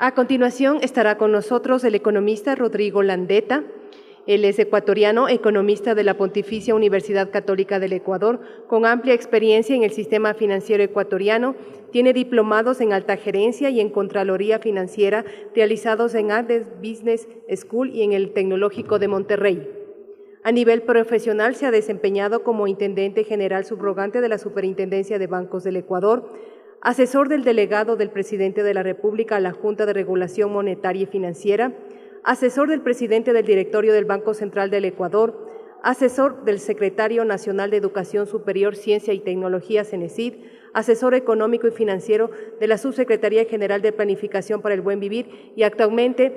A continuación estará con nosotros el economista Rodrigo Landeta. Él es ecuatoriano, economista de la Pontificia Universidad Católica del Ecuador, con amplia experiencia en el sistema financiero ecuatoriano. Tiene diplomados en alta gerencia y en Contraloría Financiera realizados en Harvard Business School y en el Tecnológico de Monterrey. A nivel profesional se ha desempeñado como intendente general subrogante de la Superintendencia de Bancos del Ecuador, asesor del delegado del presidente de la República a la Junta de Regulación Monetaria y Financiera, asesor del presidente del directorio del Banco Central del Ecuador, asesor del secretario nacional de Educación Superior, Ciencia y Tecnología, CENESID, asesor económico y financiero de la Subsecretaría General de Planificación para el Buen Vivir y actualmente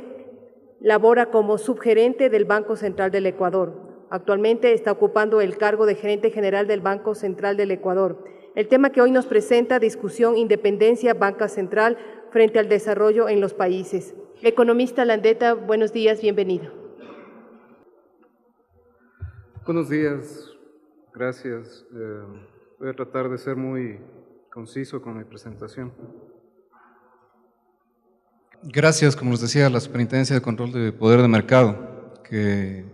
labora como subgerente del Banco Central del Ecuador. Actualmente está ocupando el cargo de gerente general del Banco Central del Ecuador. El tema que hoy nos presenta, discusión, independencia, banca central frente al desarrollo en los países. Economista Landeta, buenos días, bienvenido. Buenos días, gracias. Voy a tratar de ser muy conciso con mi presentación. Gracias, como les decía, a la Superintendencia de Control de Poder de Mercado, que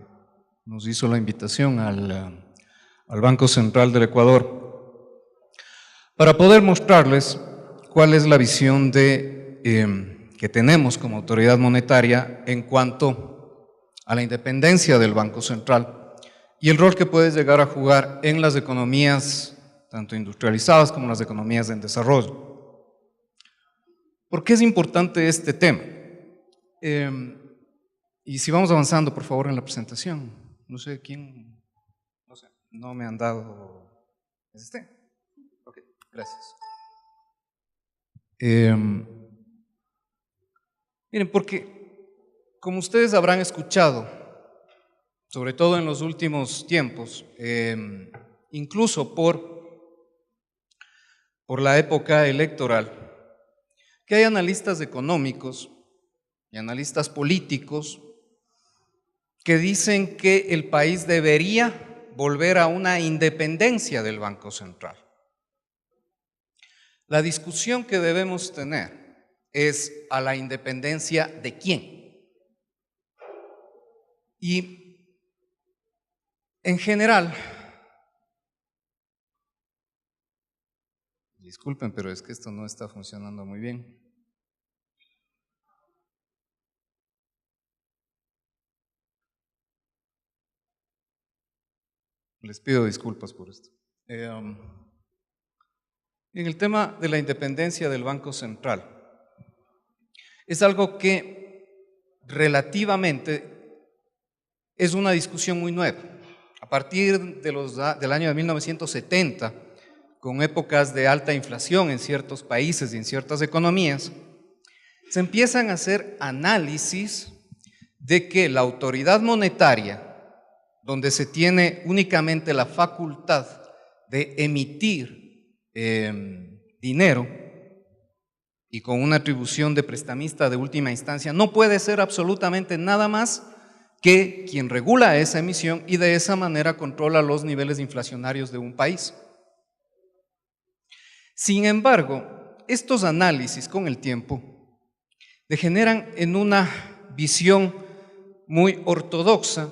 nos hizo la invitación al Banco Central del Ecuador, para poder mostrarles cuál es la visión que tenemos como autoridad monetaria en cuanto a la independencia del Banco Central y el rol que puede llegar a jugar en las economías, tanto industrializadas como las economías en desarrollo. ¿Por qué es importante este tema? Y si vamos avanzando, por favor, en la presentación. No sé quién, no me han dado. ¿Es este? Ok, gracias. Miren, porque como ustedes habrán escuchado, sobre todo en los últimos tiempos, incluso por la época electoral, que hay analistas económicos y analistas políticos que dicen que el país debería volver a una independencia del Banco Central. La discusión que debemos tener es a la independencia de quién. Y en general, disculpen, pero es que esto no está funcionando muy bien. Les pido disculpas por esto. En el tema de la independencia del Banco Central, es algo que relativamente es una discusión muy nueva. A partir del año de 1970, con épocas de alta inflación en ciertos países y en ciertas economías, se empiezan a hacer análisis de que la autoridad monetaria, donde se tiene únicamente la facultad de emitir dinero y con una atribución de prestamista de última instancia, no puede ser absolutamente nada más que quien regula esa emisión y de esa manera controla los niveles inflacionarios de un país. Sin embargo, estos análisis con el tiempo degeneran en una visión muy ortodoxa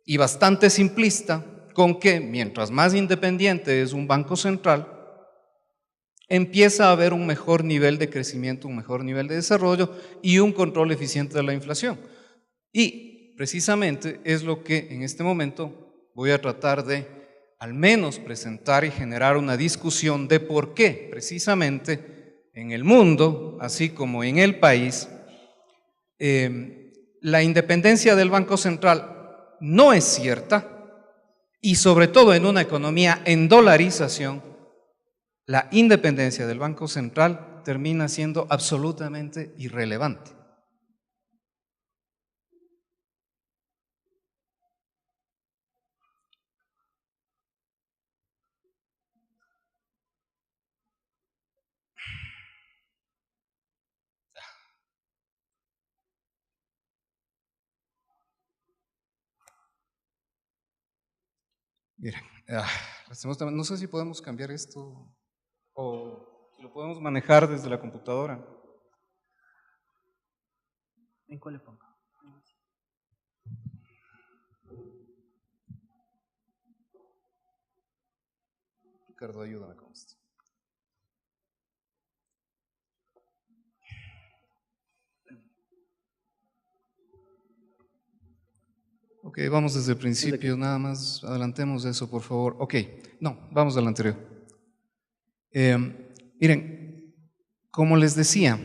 y bastante simplista, con que mientras más independiente es un banco central, empieza a haber un mejor nivel de crecimiento, un mejor nivel de desarrollo y un control eficiente de la inflación. Y precisamente es lo que en este momento voy a tratar de al menos presentar y generar una discusión de por qué precisamente en el mundo, así como en el país, la independencia del Banco Central no es cierta y sobre todo en una economía en dolarización, la independencia del Banco Central termina siendo absolutamente irrelevante. Miren, no sé si podemos cambiar esto o si lo podemos manejar desde la computadora. ¿En cuál le pongo? Ricardo, ayúdame con esto. Ok, vamos desde el principio, nada más adelantemos eso, por favor. Ok, no, vamos al anterior. Miren, como les decía,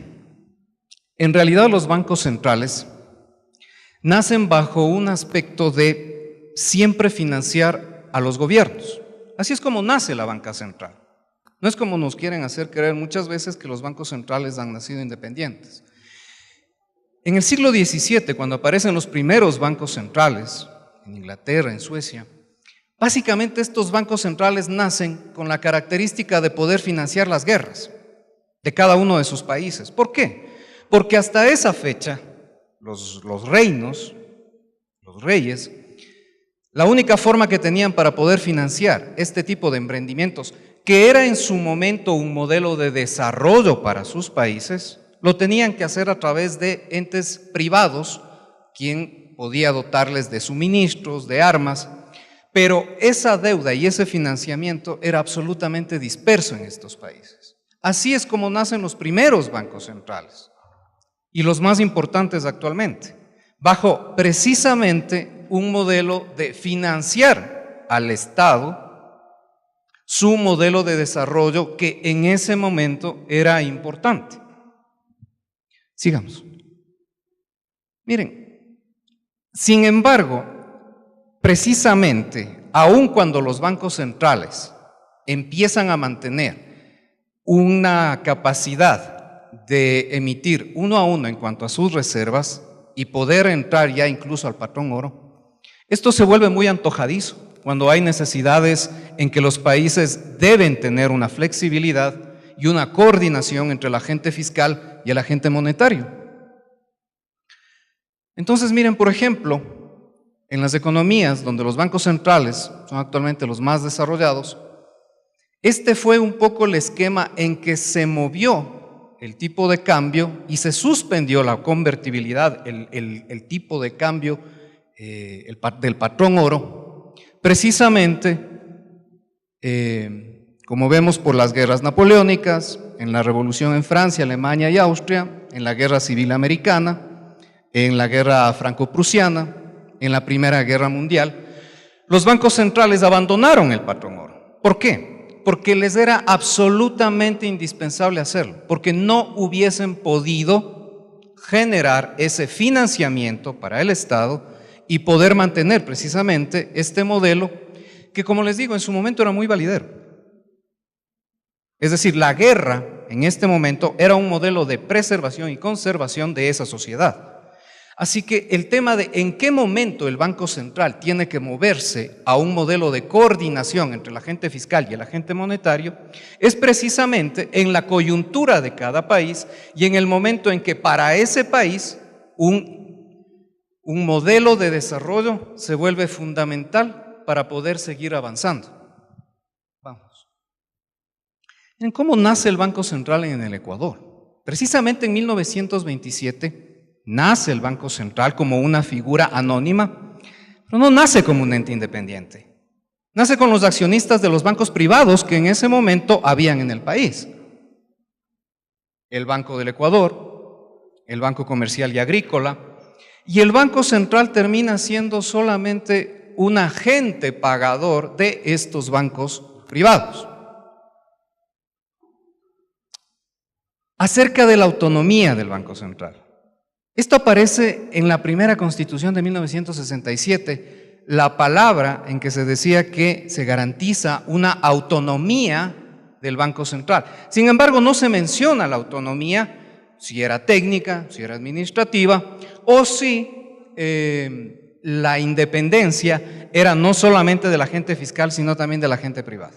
en realidad los bancos centrales nacen bajo un aspecto de siempre financiar a los gobiernos. Así es como nace la banca central. No es como nos quieren hacer creer muchas veces que los bancos centrales han nacido independientes. En el siglo XVII, cuando aparecen los primeros bancos centrales, en Inglaterra, en Suecia, básicamente estos bancos centrales nacen con la característica de poder financiar las guerras de cada uno de sus países. ¿Por qué? Porque hasta esa fecha, los reinos, los reyes, la única forma que tenían para poder financiar este tipo de emprendimientos, que era en su momento un modelo de desarrollo para sus países, lo tenían que hacer a través de entes privados, quien podía dotarles de suministros, de armas, pero esa deuda y ese financiamiento era absolutamente disperso en estos países. Así es como nacen los primeros bancos centrales y los más importantes actualmente, bajo precisamente un modelo de financiar al Estado su modelo de desarrollo que en ese momento era importante. Sigamos. Miren, sin embargo, precisamente, aun cuando los bancos centrales empiezan a mantener una capacidad de emitir uno a uno en cuanto a sus reservas y poder entrar ya incluso al patrón oro, esto se vuelve muy antojadizo cuando hay necesidades en que los países deben tener una flexibilidad y una coordinación entre el agente fiscal y el agente monetario. Entonces, miren, por ejemplo, en las economías donde los bancos centrales son actualmente los más desarrollados, este fue un poco el esquema en que se movió el tipo de cambio y se suspendió la convertibilidad, el tipo de cambio del patrón oro, precisamente como vemos por las guerras napoleónicas, en la revolución en Francia, Alemania y Austria, en la guerra civil americana, en la guerra franco-prusiana, en la Primera Guerra Mundial, los bancos centrales abandonaron el patrón oro. ¿Por qué? Porque les era absolutamente indispensable hacerlo, porque no hubiesen podido generar ese financiamiento para el Estado y poder mantener precisamente este modelo que, como les digo, en su momento era muy validero. Es decir, la guerra en este momento era un modelo de preservación y conservación de esa sociedad. Así que el tema de en qué momento el Banco Central tiene que moverse a un modelo de coordinación entre el agente fiscal y el agente monetario es precisamente en la coyuntura de cada país y en el momento en que para ese país un modelo de desarrollo se vuelve fundamental para poder seguir avanzando. Vamos. ¿En cómo nace el Banco Central en el Ecuador? Precisamente en 1927 nace el Banco Central como una figura anónima, pero no nace como un ente independiente. Nace con los accionistas de los bancos privados que en ese momento habían en el país. El Banco del Ecuador, el Banco Comercial y Agrícola, y el Banco Central termina siendo solamente un agente pagador de estos bancos privados. Acerca de la autonomía del Banco Central. Esto aparece en la primera Constitución de 1967, la palabra en que se decía que se garantiza una autonomía del Banco Central. Sin embargo, no se menciona la autonomía, si era técnica, si era administrativa, o si la independencia era no solamente del agente fiscal, sino también del agente privado.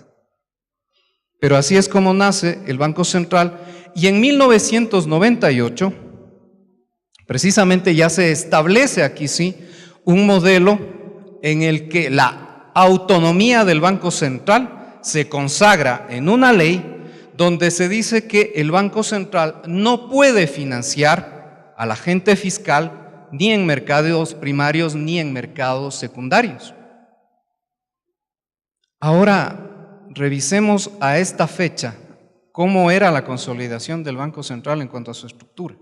Pero así es como nace el Banco Central, y en 1998, precisamente ya se establece aquí sí un modelo en el que la autonomía del Banco Central se consagra en una ley donde se dice que el Banco Central no puede financiar al agente fiscal ni en mercados primarios ni en mercados secundarios. Ahora, revisemos a esta fecha cómo era la consolidación del Banco Central en cuanto a su estructura.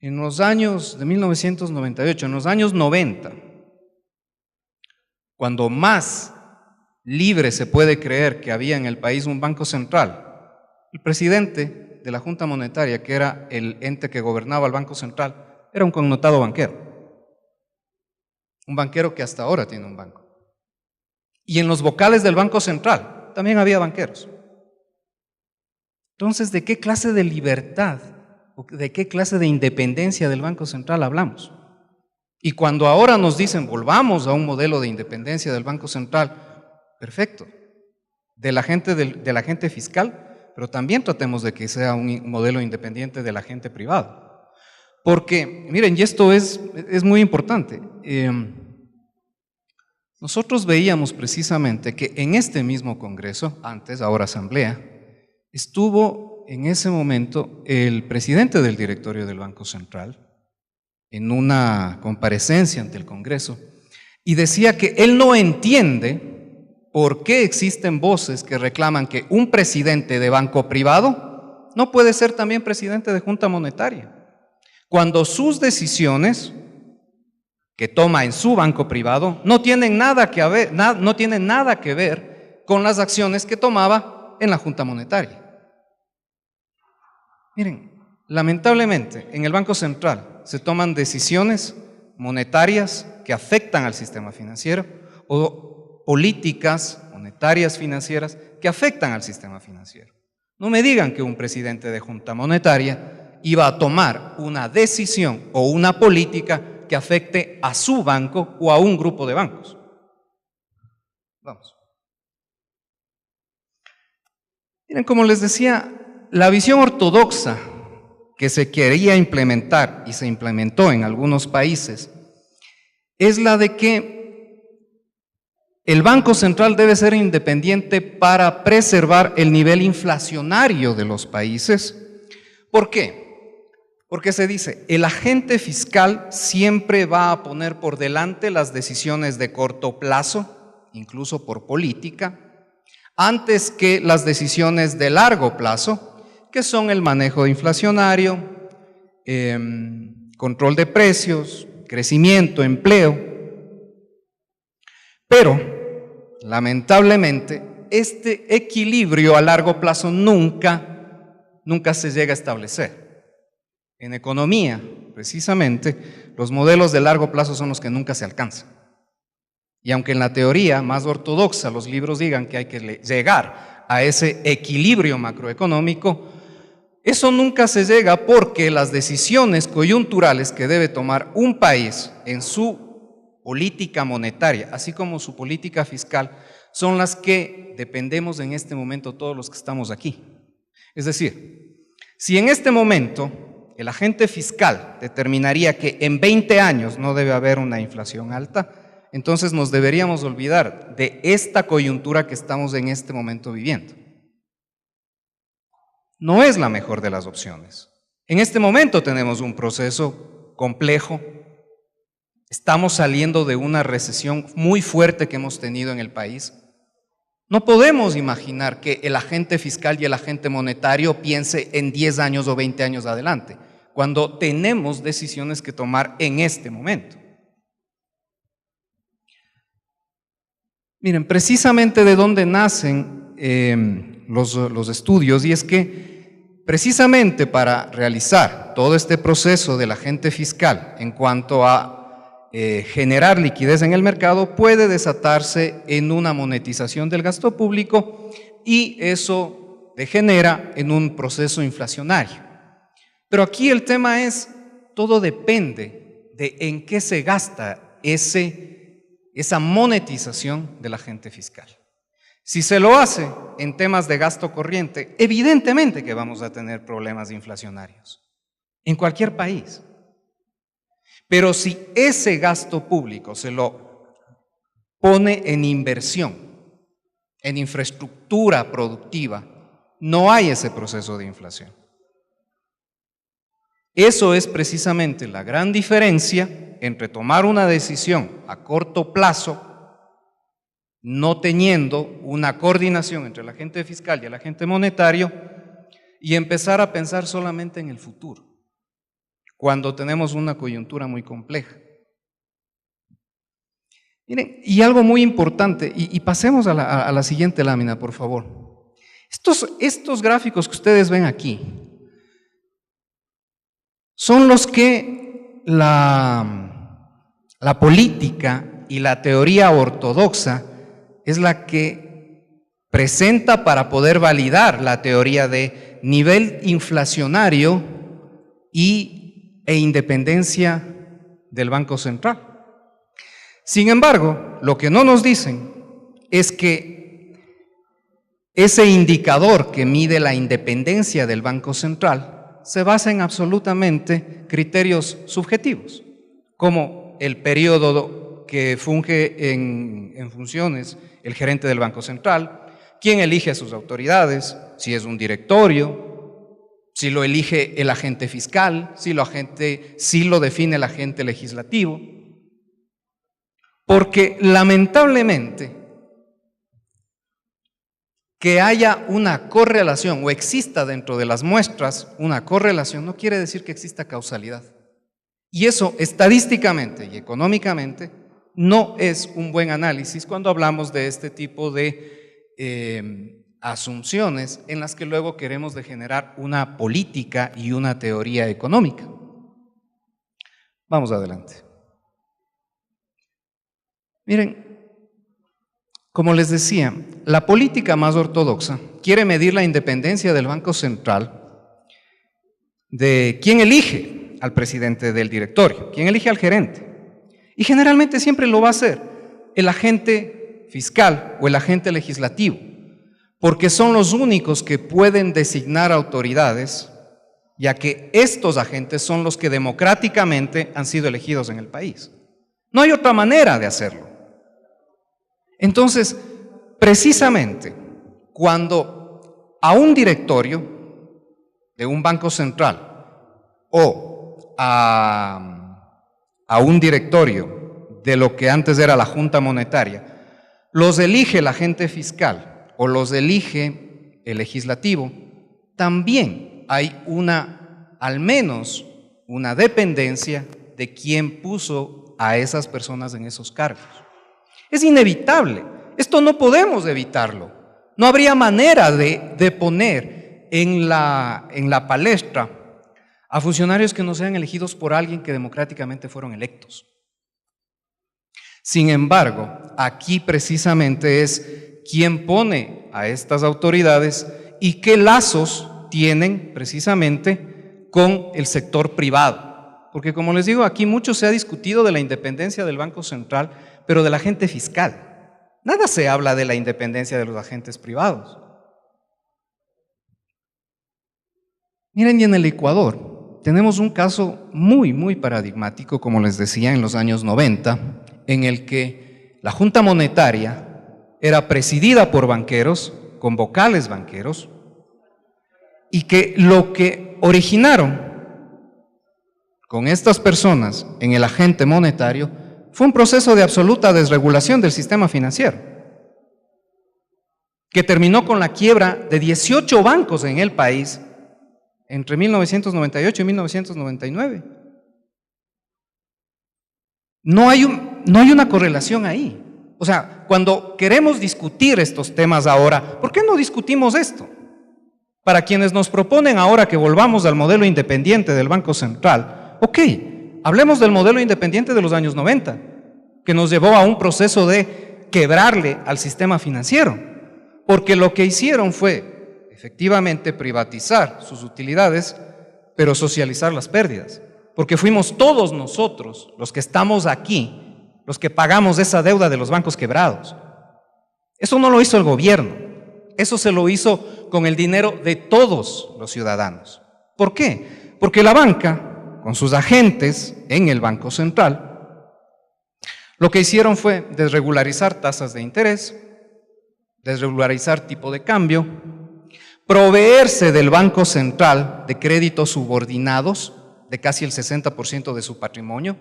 En los años de 1998, en los años 90, cuando más libre se puede creer que había en el país un Banco Central, el presidente de la Junta Monetaria, que era el ente que gobernaba el Banco Central, era un connotado banquero. Un banquero que hasta ahora tiene un banco. Y en los vocales del Banco Central también había banqueros. Entonces, ¿de qué clase de libertad o de qué clase de independencia del Banco Central hablamos? Y cuando ahora nos dicen volvamos a un modelo de independencia del Banco Central, perfecto, del agente fiscal, pero también tratemos de que sea un modelo independiente del agente privado. Porque, miren, y esto es muy importante, nosotros veíamos precisamente que en este mismo Congreso, antes, ahora Asamblea, estuvo en ese momento el presidente del directorio del Banco Central en una comparecencia ante el Congreso y decía que él no entiende por qué existen voces que reclaman que un presidente de banco privado no puede ser también presidente de Junta Monetaria, cuando sus decisiones que toma en su banco privado no tienen nada que ver con las acciones que tomaba en la Junta Monetaria. Miren, lamentablemente en el Banco Central se toman decisiones monetarias que afectan al sistema financiero o políticas monetarias financieras que afectan al sistema financiero. No me digan que un presidente de Junta Monetaria iba a tomar una decisión o una política que afecte a su banco o a un grupo de bancos. Vamos. Miren, como les decía, la visión ortodoxa que se quería implementar y se implementó en algunos países es la de que el Banco Central debe ser independiente para preservar el nivel inflacionario de los países. ¿Por qué? Porque se dice, el agente fiscal siempre va a poner por delante las decisiones de corto plazo, incluso por política, antes que las decisiones de largo plazo, que son el manejo inflacionario, control de precios, crecimiento, empleo. Pero, lamentablemente, este equilibrio a largo plazo nunca se llega a establecer. En economía, precisamente, los modelos de largo plazo son los que nunca se alcanzan. Y aunque en la teoría más ortodoxa los libros digan que hay que llegar a ese equilibrio macroeconómico, eso nunca se llega porque las decisiones coyunturales que debe tomar un país en su política monetaria, así como su política fiscal, son las que dependemos en este momento todos los que estamos aquí. Es decir, si en este momento el agente fiscal determinaría que en 20 años no debe haber una inflación alta, entonces nos deberíamos olvidar de esta coyuntura que estamos en este momento viviendo. No es la mejor de las opciones. En este momento tenemos un proceso complejo. Estamos saliendo de una recesión muy fuerte que hemos tenido en el país. No podemos imaginar que el agente fiscal y el agente monetario piense en 10 años o 20 años adelante, cuando tenemos decisiones que tomar en este momento. Miren, precisamente de dónde nacen los estudios, y es que precisamente para realizar todo este proceso del agente fiscal en cuanto a generar liquidez en el mercado, puede desatarse en una monetización del gasto público y eso degenera en un proceso inflacionario. Pero aquí el tema es, todo depende de en qué se gasta esa monetización del agente fiscal. Si se lo hace en temas de gasto corriente, evidentemente que vamos a tener problemas inflacionarios en cualquier país. Pero si ese gasto público se lo pone en inversión, en infraestructura productiva, no hay ese proceso de inflación. Eso es precisamente la gran diferencia entre tomar una decisión a corto plazo, no teniendo una coordinación entre el agente fiscal y el agente monetario, y empezar a pensar solamente en el futuro, cuando tenemos una coyuntura muy compleja. Miren, y algo muy importante, y pasemos a la siguiente lámina, por favor. Estos gráficos que ustedes ven aquí son los que la política y la teoría ortodoxa es la que presenta para poder validar la teoría de nivel inflacionario e independencia del Banco Central. Sin embargo, lo que no nos dicen es que ese indicador que mide la independencia del Banco Central se basa en absolutamente criterios subjetivos, como el periodo que funge en funciones el gerente del Banco Central, quién elige a sus autoridades, si es un directorio, si lo elige el agente fiscal, si lo define el agente legislativo. Porque lamentablemente que haya una correlación o exista dentro de las muestras una correlación no quiere decir que exista causalidad. Y eso estadísticamente y económicamente no es un buen análisis cuando hablamos de este tipo de asunciones en las que luego queremos degenerar una política y una teoría económica. Vamos adelante. Miren, como les decía, la política más ortodoxa quiere medir la independencia del Banco Central de quién elige al presidente del directorio, quién elige al gerente. Y generalmente siempre lo va a hacer el agente fiscal o el agente legislativo, porque son los únicos que pueden designar autoridades, ya que estos agentes son los que democráticamente han sido elegidos en el país. No hay otra manera de hacerlo. Entonces, precisamente, cuando a un directorio de un banco central o a un directorio de lo que antes era la Junta Monetaria, los elige el agente fiscal o los elige el legislativo, también hay al menos una dependencia de quién puso a esas personas en esos cargos. Es inevitable, esto no podemos evitarlo. No habría manera de poner en la palestra a funcionarios que no sean elegidos por alguien que democráticamente fueron electos. Sin embargo, aquí precisamente es quién pone a estas autoridades y qué lazos tienen precisamente con el sector privado. Porque como les digo, aquí mucho se ha discutido de la independencia del Banco Central, pero del agente fiscal. Nada se habla de la independencia de los agentes privados. Miren, y en el Ecuador tenemos un caso muy paradigmático, como les decía, en los años 90, en el que la Junta Monetaria era presidida por banqueros, con vocales banqueros, y que lo que originaron con estas personas en el agente monetario fue un proceso de absoluta desregulación del sistema financiero, que terminó con la quiebra de 18 bancos en el país entre 1998 y 1999. No hay una correlación ahí. O sea, cuando queremos discutir estos temas ahora, ¿por qué no discutimos esto? Para quienes nos proponen ahora que volvamos al modelo independiente del Banco Central, ok, hablemos del modelo independiente de los años 90, que nos llevó a un proceso de quebrarle al sistema financiero, porque lo que hicieron fue efectivamente privatizar sus utilidades, pero socializar las pérdidas, porque fuimos todos nosotros los que estamos aquí, los que pagamos esa deuda de los bancos quebrados. Eso no lo hizo el gobierno, eso se lo hizo con el dinero de todos los ciudadanos. ¿Por qué? Porque la banca, con sus agentes en el Banco Central, lo que hicieron fue desregularizar tasas de interés, desregularizar tipo de cambio, proveerse del Banco Central de créditos subordinados, de casi el 60% de su patrimonio,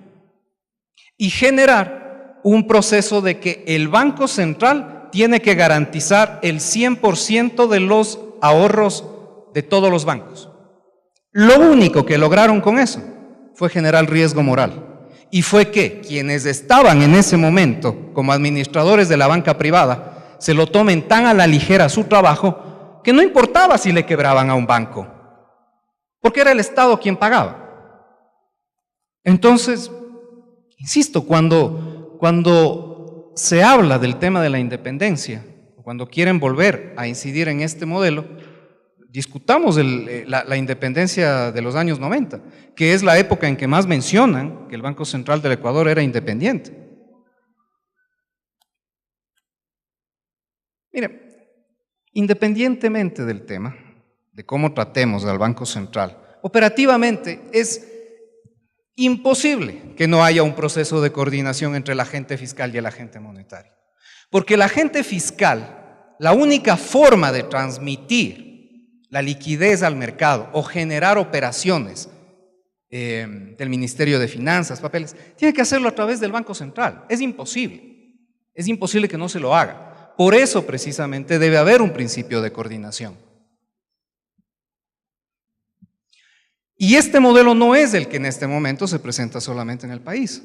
y generar un proceso de que el Banco Central tiene que garantizar el 100% de los ahorros de todos los bancos. Lo único que lograron con eso fue generar riesgo moral, y fue que quienes estaban en ese momento como administradores de la banca privada se lo tomen tan a la ligera su trabajo que no importaba si le quebraban a un banco, porque era el Estado quien pagaba. Entonces, insisto, cuando se habla del tema de la independencia, cuando quieren volver a incidir en este modelo, discutamos la independencia de los años 90, que es la época en que más mencionan que el Banco Central del Ecuador era independiente. Mire, independientemente del tema, de cómo tratemos al Banco Central, operativamente es imposible que no haya un proceso de coordinación entre el agente fiscal y el agente monetario. Porque el agente fiscal, la única forma de transmitir la liquidez al mercado o generar operaciones del Ministerio de Finanzas, papeles, tiene que hacerlo a través del Banco Central. Es imposible que no se lo haga. Por eso precisamente debe haber un principio de coordinación. Y este modelo no es el que en este momento se presenta solamente en el país.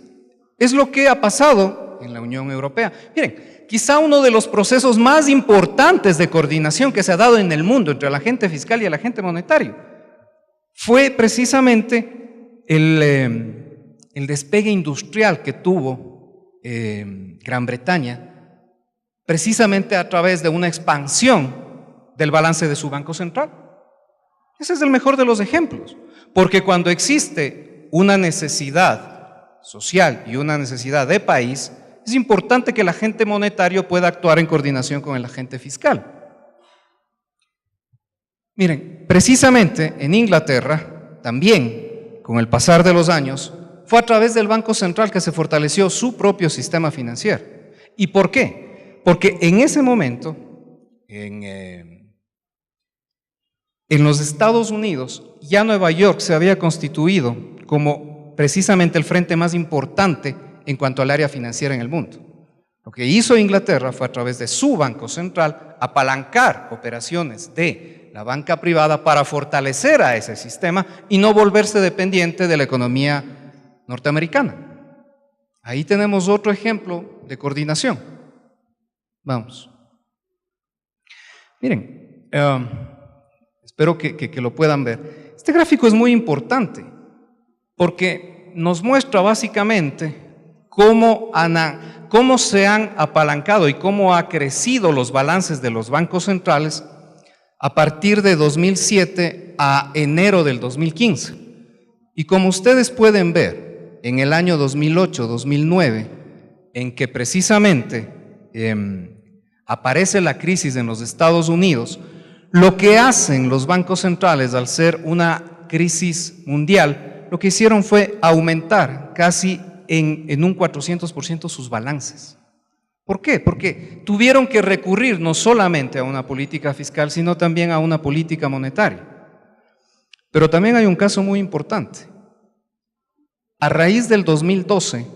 Es lo que ha pasado en la Unión Europea. Miren, quizá uno de los procesos más importantes de coordinación que se ha dado en el mundo entre el agente fiscal y el agente monetario fue precisamente el despegue industrial que tuvo Gran Bretaña, precisamente a través de una expansión del balance de su Banco Central. Ese es el mejor de los ejemplos, porque cuando existe una necesidad social y una necesidad de país, es importante que el agente monetario pueda actuar en coordinación con el agente fiscal. Miren, precisamente en Inglaterra, también con el pasar de los años, fue a través del Banco Central que se fortaleció su propio sistema financiero. ¿Y por qué? Porque en ese momento, en los Estados Unidos, ya Nueva York se había constituido como precisamente el frente más importante en cuanto al área financiera en el mundo. Lo que hizo Inglaterra fue a través de su Banco Central apalancar operaciones de la banca privada para fortalecer a ese sistema y no volverse dependiente de la economía norteamericana. Ahí tenemos otro ejemplo de coordinación. Vamos. Miren, espero que lo puedan ver. Este gráfico es muy importante porque nos muestra básicamente cómo se han apalancado y cómo ha crecido los balances de los bancos centrales a partir de 2007 a enero del 2015. Y como ustedes pueden ver, en el año 2008-2009, en que precisamente aparece la crisis en los Estados Unidos, lo que hacen los bancos centrales al ser una crisis mundial, lo que hicieron fue aumentar casi en un 400% sus balances. ¿Por qué? Porque tuvieron que recurrir no solamente a una política fiscal, sino también a una política monetaria. Pero también hay un caso muy importante. A raíz del 2012,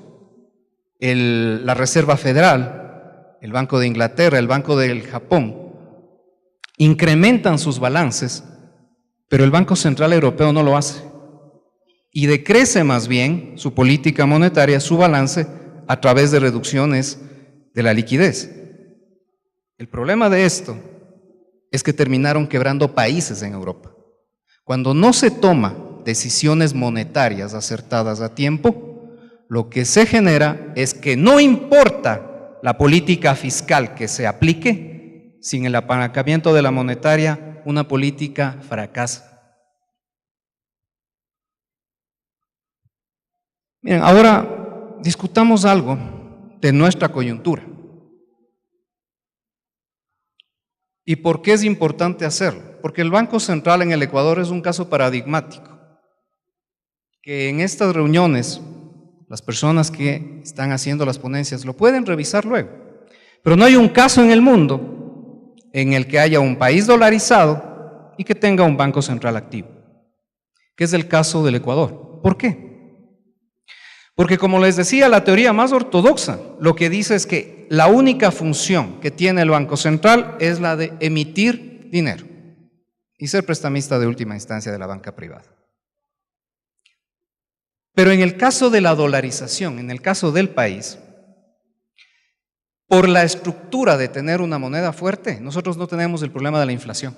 la Reserva Federal, el Banco de Inglaterra, el Banco del Japón, incrementan sus balances, pero el Banco Central Europeo no lo hace. Y decrece más bien su política monetaria, su balance, a través de reducciones de la liquidez. El problema de esto es que terminaron quebrando países en Europa. Cuando no se toman decisiones monetarias acertadas a tiempo, lo que se genera es que no importa la política fiscal que se aplique, sin el apalancamiento de la monetaria, una política fracasa. Miren, ahora discutamos algo de nuestra coyuntura. ¿Y por qué es importante hacerlo? Porque el Banco Central en el Ecuador es un caso paradigmático, que en estas reuniones las personas que están haciendo las ponencias lo pueden revisar luego, pero no hay un caso en el mundo en el que haya un país dolarizado y que tenga un Banco Central activo, que es el caso del Ecuador. ¿Por qué? Porque como les decía, la teoría más ortodoxa lo que dice es que la única función que tiene el Banco Central es la de emitir dinero y ser prestamista de última instancia de la banca privada. Pero en el caso de la dolarización, en el caso del país, por la estructura de tener una moneda fuerte, nosotros no tenemos el problema de la inflación.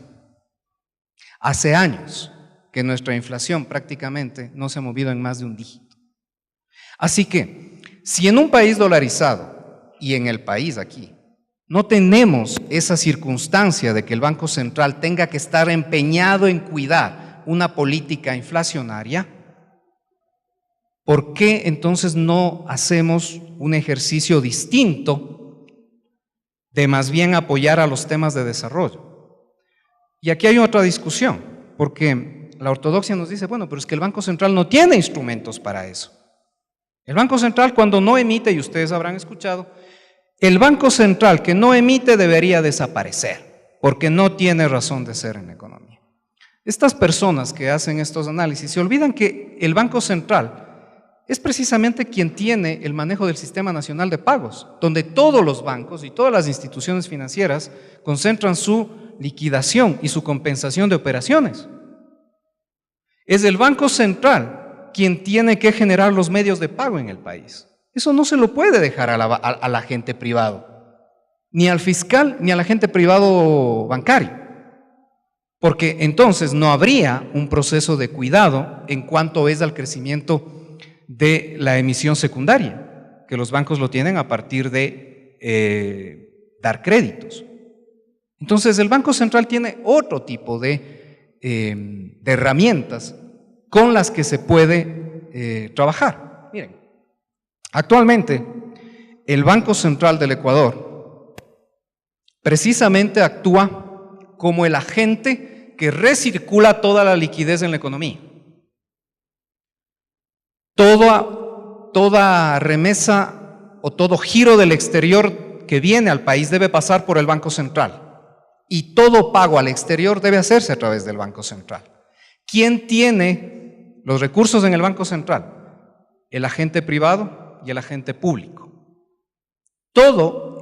Hace años que nuestra inflación prácticamente no se ha movido en más de un dígito. Así que, si en un país dolarizado y en el país aquí, no tenemos esa circunstancia de que el Banco Central tenga que estar empeñado en cuidar una política inflacionaria, ¿por qué entonces no hacemos un ejercicio distinto de más bien apoyar a los temas de desarrollo? Y aquí hay otra discusión, porque la ortodoxia nos dice, bueno, pero es que el Banco Central no tiene instrumentos para eso. El Banco Central cuando no emite, y ustedes habrán escuchado, el Banco Central que no emite debería desaparecer, porque no tiene razón de ser en la economía. Estas personas que hacen estos análisis se olvidan que el Banco Central es precisamente quien tiene el manejo del Sistema Nacional de Pagos, donde todos los bancos y todas las instituciones financieras concentran su liquidación y su compensación de operaciones. Es el Banco Central quien tiene que generar los medios de pago en el país. Eso no se lo puede dejar al agente privado, ni al fiscal, ni al agente privado bancario, porque entonces no habría un proceso de cuidado en cuanto es al crecimiento de la emisión secundaria, que los bancos lo tienen a partir de dar créditos. Entonces el Banco Central tiene otro tipo de herramientas con las que se puede trabajar. Miren, actualmente el Banco Central del Ecuador precisamente actúa como el agente que recircula toda la liquidez en la economía. Toda remesa o todo giro del exterior que viene al país debe pasar por el Banco Central y todo pago al exterior debe hacerse a través del Banco Central. ¿Quién tiene los recursos en el Banco Central? El agente privado y el agente público. Todo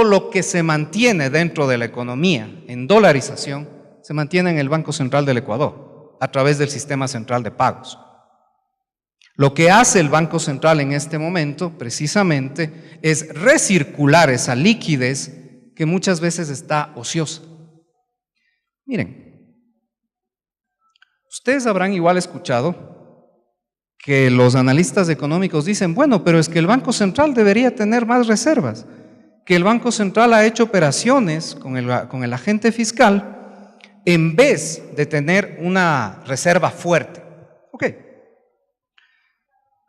lo que se mantiene dentro de la economía en dolarización se mantiene en el Banco Central del Ecuador a través del Sistema Central de Pagos. Lo que hace el Banco Central en este momento, precisamente, es recircular esa liquidez que muchas veces está ociosa. Miren, ustedes habrán igual escuchado que los analistas económicos dicen, bueno, pero es que el Banco Central debería tener más reservas, que el Banco Central ha hecho operaciones con el agente fiscal en vez de tener una reserva fuerte. Ok.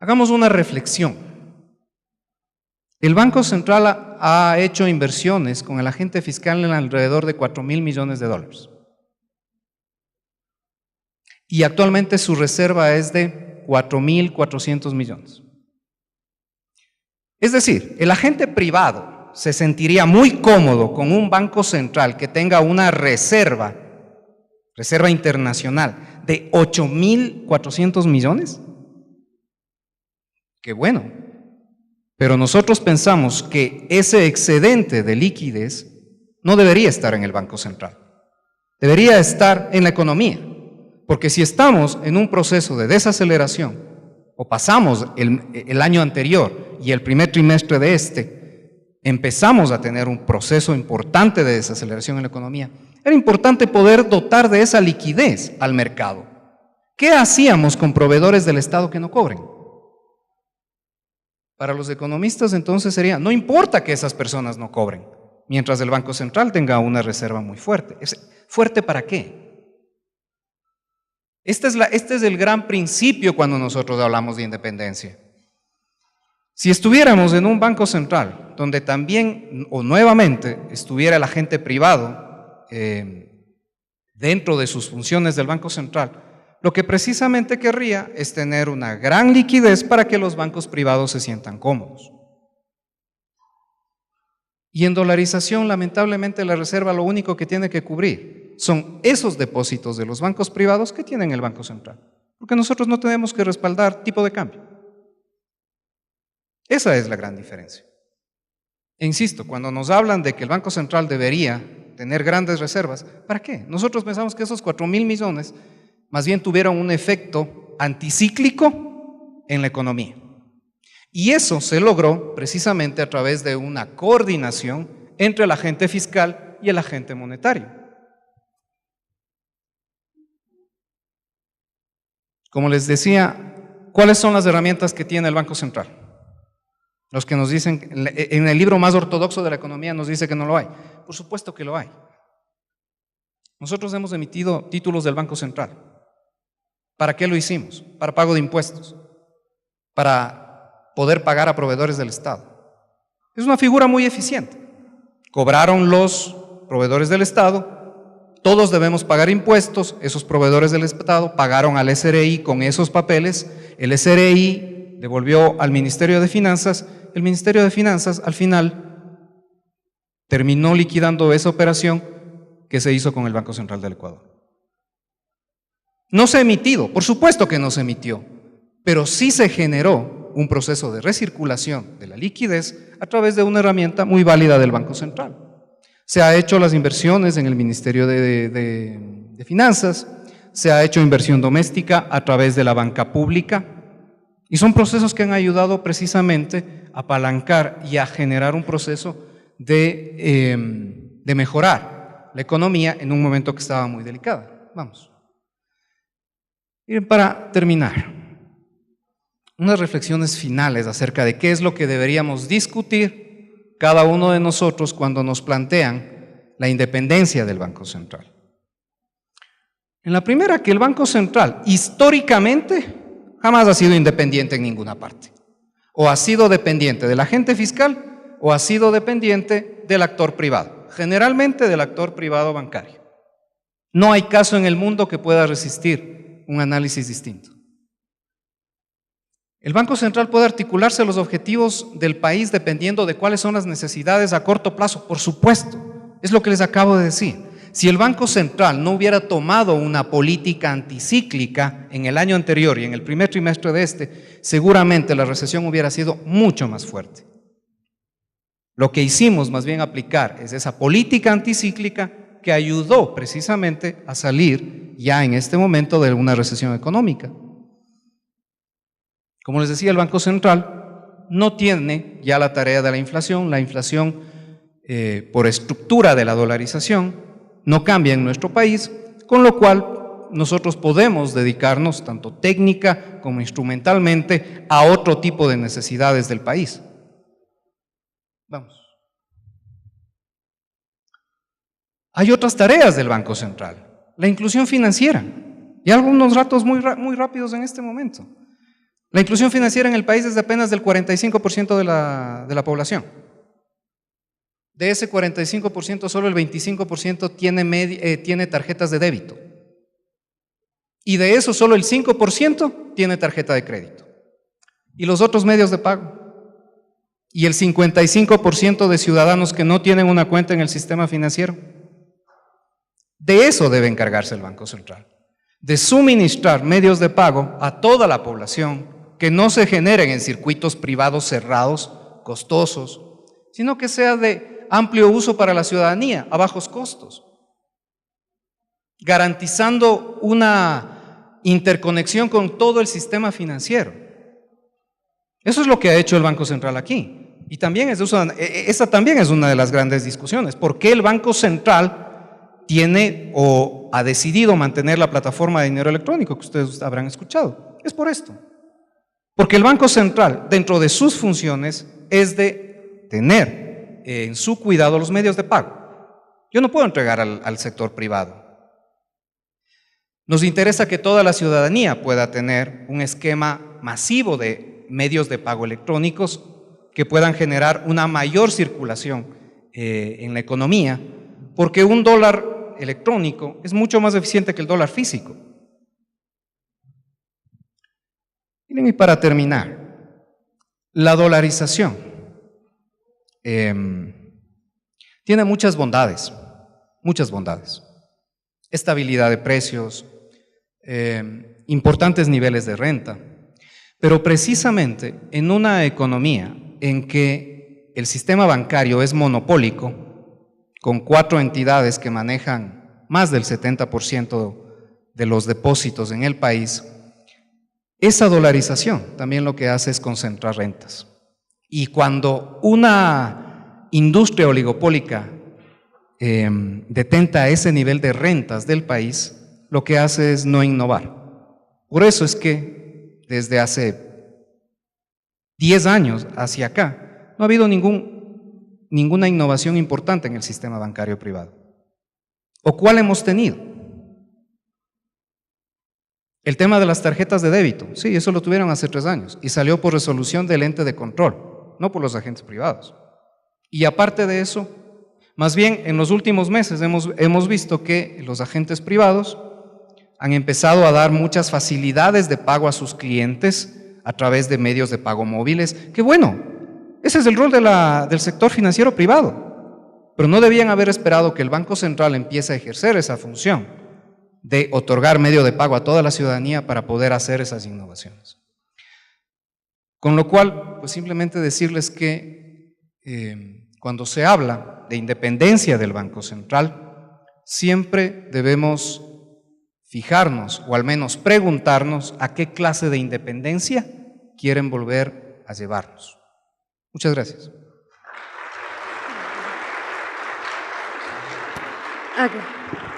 Hagamos una reflexión. El Banco Central ha hecho inversiones con el agente fiscal en alrededor de 4.000 millones de dólares. Y actualmente su reserva es de 4.400 millones. Es decir, el agente privado se sentiría muy cómodo con un Banco Central que tenga una reserva internacional de 8.400 millones. Qué bueno, pero nosotros pensamos que ese excedente de liquidez no debería estar en el Banco Central, debería estar en la economía, porque si estamos en un proceso de desaceleración o pasamos el año anterior y el primer trimestre de empezamos a tener un proceso importante de desaceleración en la economía, era importante poder dotar de esa liquidez al mercado. ¿Qué hacíamos con proveedores del Estado que no cobren? Para los economistas entonces sería, no importa que esas personas no cobren, mientras el Banco Central tenga una reserva muy fuerte. ¿Fuerte para qué? Este es el gran principio cuando nosotros hablamos de independencia. Si estuviéramos en un Banco Central, donde también o nuevamente estuviera el agente privado dentro de sus funciones del Banco Central, lo que precisamente querría es tener una gran liquidez para que los bancos privados se sientan cómodos. Y en dolarización, lamentablemente, la reserva lo único que tiene que cubrir son esos depósitos de los bancos privados que tienen el Banco Central. porque nosotros no tenemos que respaldar tipo de cambio. Esa es la gran diferencia. E insisto, cuando nos hablan de que el Banco Central debería tener grandes reservas, ¿para qué? Nosotros pensamos que esos 4.000 millones más bien tuvieron un efecto anticíclico en la economía. Y eso se logró precisamente a través de una coordinación entre el agente fiscal y el agente monetario. Como les decía, ¿cuáles son las herramientas que tiene el Banco Central? Los que nos dicen, en el libro más ortodoxo de la economía nos dice que no lo hay. Por supuesto que lo hay. Nosotros hemos emitido títulos del Banco Central. ¿Para qué lo hicimos? Para pago de impuestos, para poder pagar a proveedores del Estado. Es una figura muy eficiente. Cobraron los proveedores del Estado, todos debemos pagar impuestos, esos proveedores del Estado pagaron al SRI con esos papeles, el SRI devolvió al Ministerio de Finanzas, el Ministerio de Finanzas al final terminó liquidando esa operación que se hizo con el Banco Central del Ecuador. No se ha emitido, por supuesto que no se emitió, pero sí se generó un proceso de recirculación de la liquidez a través de una herramienta muy válida del Banco Central. Se ha hecho las inversiones en el Ministerio de Finanzas, se ha hecho inversión doméstica a través de la banca pública y son procesos que han ayudado precisamente a apalancar y a generar un proceso de mejorar la economía en un momento que estaba muy delicada. Vamos. Miren, para terminar, unas reflexiones finales acerca de qué es lo que deberíamos discutir cada uno de nosotros cuando nos plantean la independencia del Banco Central. En la primera, que el Banco Central históricamente jamás ha sido independiente en ninguna parte. O ha sido dependiente del agente fiscal o ha sido dependiente del actor privado, generalmente del actor privado bancario. No hay caso en el mundo que pueda resistir un análisis distinto. El Banco Central puede articularse a los objetivos del país dependiendo de cuáles son las necesidades a corto plazo, por supuesto, es lo que les acabo de decir. Si el Banco Central no hubiera tomado una política anticíclica en el año anterior y en el primer trimestre de este, seguramente la recesión hubiera sido mucho más fuerte. Lo que hicimos más bien aplicar es esa política anticíclica que ayudó precisamente a salir ya en este momento de una recesión económica. Como les decía, el Banco Central no tiene ya la tarea de la inflación por estructura de la dolarización no cambia en nuestro país, con lo cual nosotros podemos dedicarnos tanto técnica como instrumentalmente a otro tipo de necesidades del país. Vamos. Hay otras tareas del Banco Central, la inclusión financiera, y algunos datos muy rápidos en este momento. La inclusión financiera en el país es de apenas del 45% de la población. De ese 45%, solo el 25% tiene tarjetas de débito. Y de eso, solo el 5% tiene tarjeta de crédito. Y los otros medios de pago. Y el 55% de ciudadanos que no tienen una cuenta en el sistema financiero. De eso debe encargarse el Banco Central. De suministrar medios de pago a toda la población que no se generen en circuitos privados cerrados, costosos, sino que sea de amplio uso para la ciudadanía, a bajos costos, garantizando una interconexión con todo el sistema financiero. Eso es lo que ha hecho el Banco Central aquí. Y también esa también es una de las grandes discusiones. ¿Por qué el Banco Central tiene o ha decidido mantener la plataforma de dinero electrónico que ustedes habrán escuchado? Es por esto. Porque el Banco Central, dentro de sus funciones, es de tener en su cuidado los medios de pago. Yo no puedo entregar al sector privado. Nos interesa que toda la ciudadanía pueda tener un esquema masivo de medios de pago electrónicos que puedan generar una mayor circulación en la economía, porque un dólar electrónico es mucho más eficiente que el dólar físico. Miren, y para terminar, la dolarización tiene muchas bondades, muchas bondades. Estabilidad de precios, importantes niveles de renta. Pero precisamente en una economía en que el sistema bancario es monopólico, con 4 entidades que manejan más del 70% de los depósitos en el país, esa dolarización también lo que hace es concentrar rentas. Y cuando una industria oligopólica detenta ese nivel de rentas del país, lo que hace es no innovar. Por eso es que desde hace 10 años hacia acá no ha habido ninguna innovación importante en el sistema bancario privado. ¿O cuál hemos tenido? El tema de las tarjetas de débito, sí, eso lo tuvieron hace 3 años y salió por resolución del ente de control, no por los agentes privados. Y aparte de eso, más bien en los últimos meses hemos visto que los agentes privados han empezado a dar muchas facilidades de pago a sus clientes a través de medios de pago móviles, que bueno, ese es el rol del sector financiero privado, pero no debían haber esperado que el Banco Central empiece a ejercer esa función de otorgar medio de pago a toda la ciudadanía para poder hacer esas innovaciones. Con lo cual, pues simplemente decirles que cuando se habla de independencia del Banco Central, siempre debemos fijarnos o al menos preguntarnos a qué clase de independencia quieren volver a llevarnos. Muchas gracias. Okay.